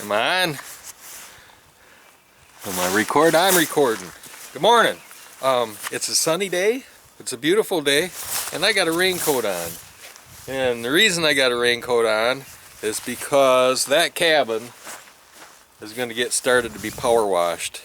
Come on. Am I record? I'm recording. Good morning. It's a sunny day. It's a beautiful day, and I got a raincoat on. And the reason I got a raincoat on is because that cabin is going to get started to be power washed.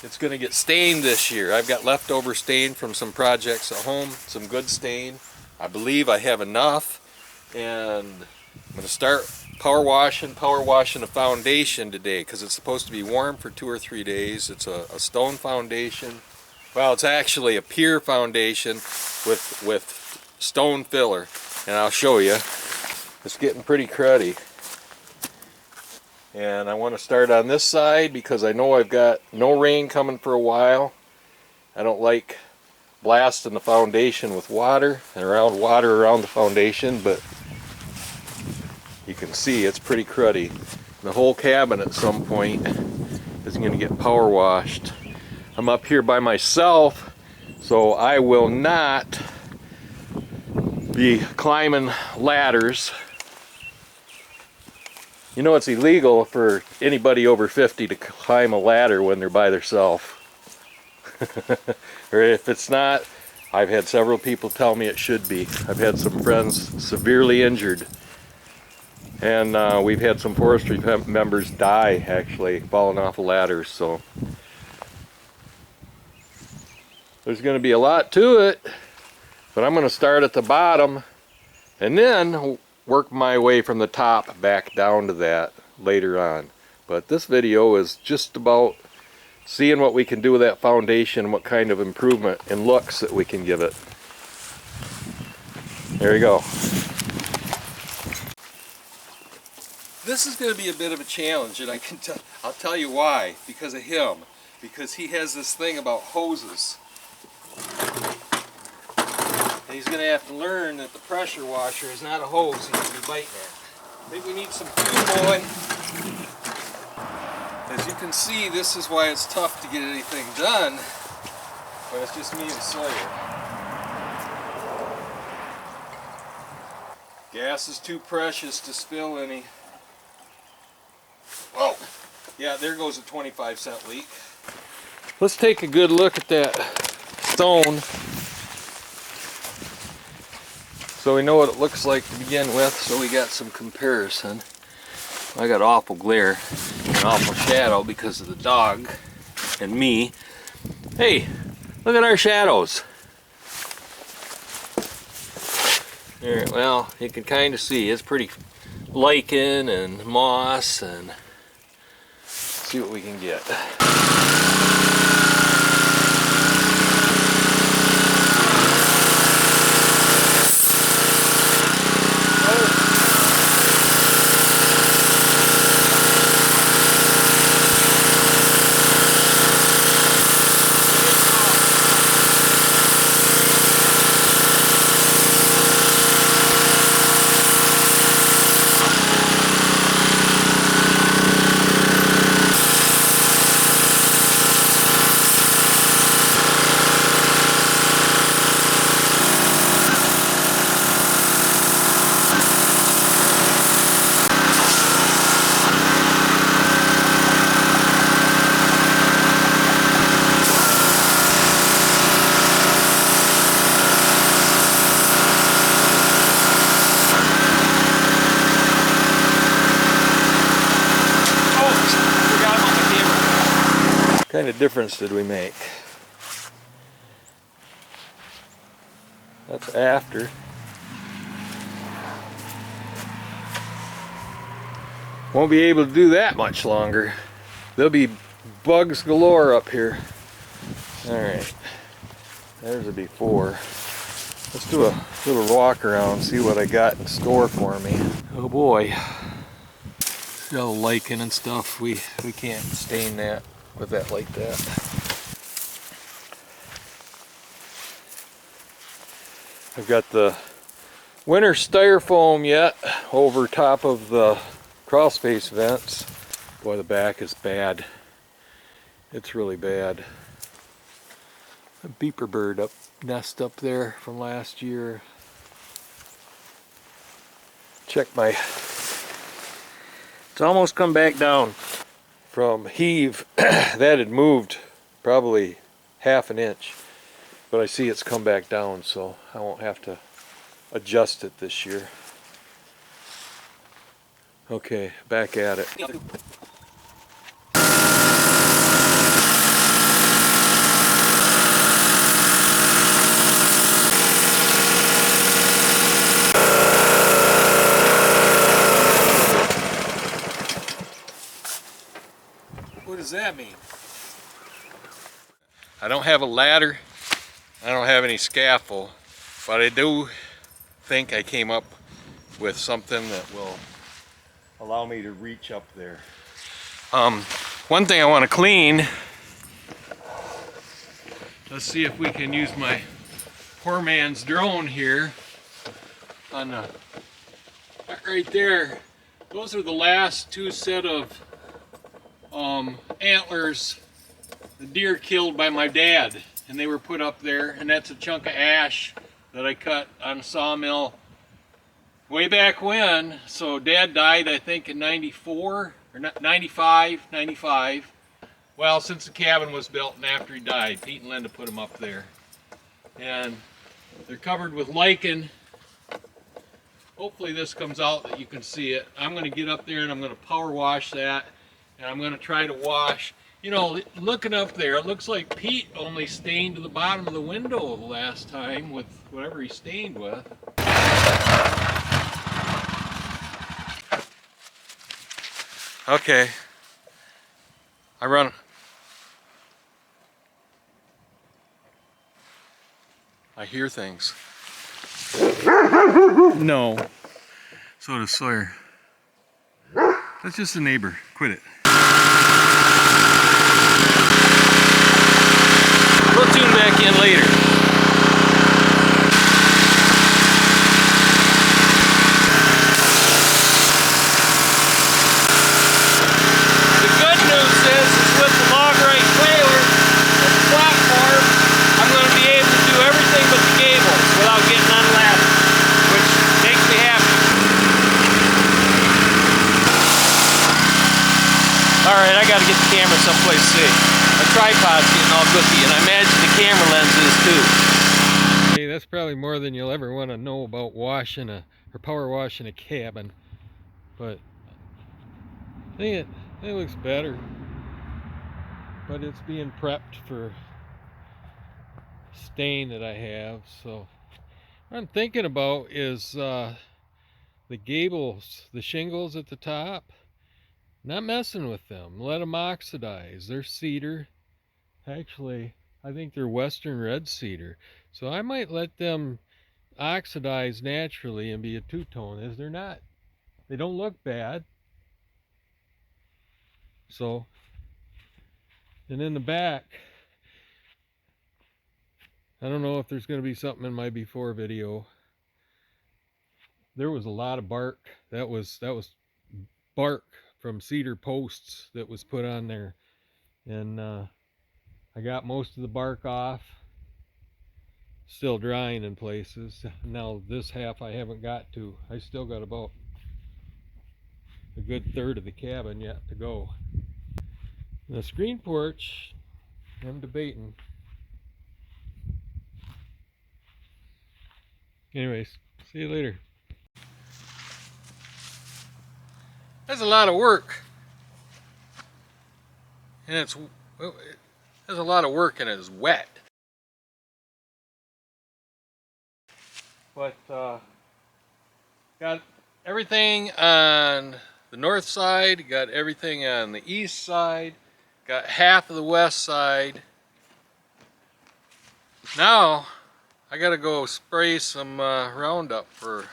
It's going to get stained this year. I've got leftover stain from some projects at home, some good stain. I believe I have enough, and I'm going to start power washing a foundation today because it's supposed to be warm for 2 or 3 days. It's a stone foundation. Well, it's actually a pier foundation with stone filler, and I'll show you. It's getting pretty cruddy. And I want to start on this side because I know I've got no rain coming for a while. I don't like blasting the foundation with water around the foundation, but you can see it's pretty cruddy. The whole cabin at some point is going to get power washed. I'm up here by myself, so I will not be climbing ladders. You know, it's illegal for anybody over 50 to climb a ladder when they're by themselves. Or if it's not, I've had several people tell me it should be. I've had some friends severely injured. And we've had some forestry members die, actually, falling off of ladders. So there's going to be a lot to it. But I'm going to start at the bottom and then work my way from the top back down to that later on. But this video is just about seeing what we can do with that foundation, what kind of improvement and looks that we can give it. There you go. This is going to be a bit of a challenge, and I'll tell you why. Because of him. Because he has this thing about hoses. And he's going to have to learn that the pressure washer is not a hose he's going to be biting at. I think we need some fuel going. As you can see, this is why it's tough to get anything done when it's just me and Sawyer. Gas is too precious to spill any. Whoa! Yeah, there goes a 25-cent leak. Let's take a good look at that stone so we know what it looks like to begin with, so we got some comparison. I got awful glare and awful shadow because of the dog and me. Hey, look at our shadows. There, well, you can kind of see it's pretty lichen and moss, and see what we can get. What kind of difference did we make? That's after. Won't be able to do that much longer. There'll be bugs galore up here. Alright, there's a before. Let's do a little walk around, see what I got in store for me. Oh boy. See all the lichen and stuff. We can't stain that with that like that. I've got the winter styrofoam yet over top of the crawl space vents. Boy, the back is bad. It's really bad. A beeper bird nest up there from last year. Check my It's almost come back down from heave. That had moved probably half an inch, but I see it's come back down, so I won't have to adjust it this year. Okay, back at it. What does that mean? I don't have a ladder, I don't have any scaffold, but I do think I came up with something that will allow me to reach up there. One thing I want to clean, let's see if we can use my poor man's drone here on the, right there. Those are the last two set of antlers the deer killed by my dad, and they were put up there, and that's a chunk of ash that I cut on a sawmill way back when. So Dad died, I think, in 94 or 95. Well, since the cabin was built and after he died, Pete and Linda put them up there, and they're covered with lichen. Hopefully this comes out that you can see it. I'm going to get up there and I'm going to power wash that, and I'm going to try to wash. You know, looking up there, it looks like Pete only stained to the bottom of the window the last time with whatever he stained with. Okay. I hear things. No. So does Sawyer. That's just a neighbor. Quit it. We'll tune back in later. The good news is with the log right trailer and the platform, I'm going to be able to do everything but the gables without getting unlapped, which makes me happy. Alright, I got to get the camera someplace safe. My tripod's getting all gooky, and I imagine the camera lens is too. Okay, that's probably more than you'll ever want to know about washing or power washing a cabin, but I think it looks better. But it's being prepped for stain that I have. So what I'm thinking about is the gables, the shingles at the top. Not messing with them. Let them oxidize. They're cedar. Actually, I think they're western red cedar. So I might let them oxidize naturally and be a two-tone, as they're not. They don't look bad. So, and in the back, I don't know if there's going to be something in my before video. There was a lot of bark. That was bark from cedar posts that was put on there, and I got most of the bark off. Still drying in places. Now this half I haven't got to. I still got about a good third of the cabin yet to go. The screen porch, I'm debating. Anyways, see you later. That's a lot of work, and there's a lot of work and it's wet. But got everything on the north side, got everything on the east side, got half of the west side. Now I gotta go spray some Roundup for.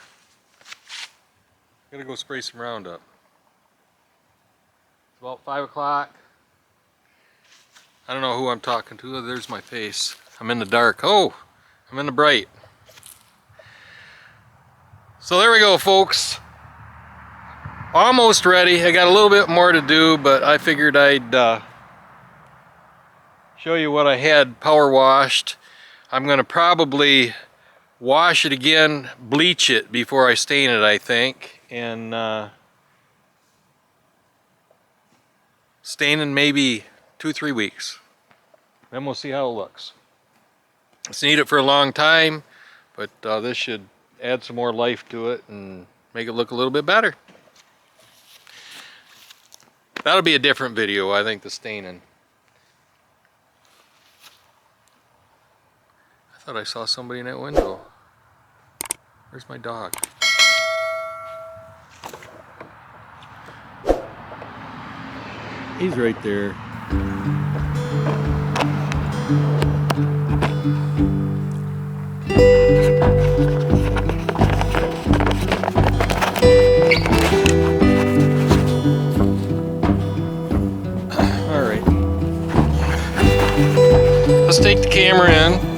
Gotta go spray some Roundup. It's about 5 o'clock. I don't know who I'm talking to. There's my face. I'm in the dark. Oh, I'm in the bright. So there we go, folks. Almost ready. I got a little bit more to do, but I figured I'd show you what I had power washed. I'm going to probably wash it again, bleach it before I stain it, I think. And staining maybe 2-3 weeks. Then we'll see how it looks. It's needed for a long time, but this should add some more life to it and make it look a little bit better. That'll be a different video, I think, the staining. I thought I saw somebody in that window. Where's my dog? He's right there. All right. Let's take the camera in.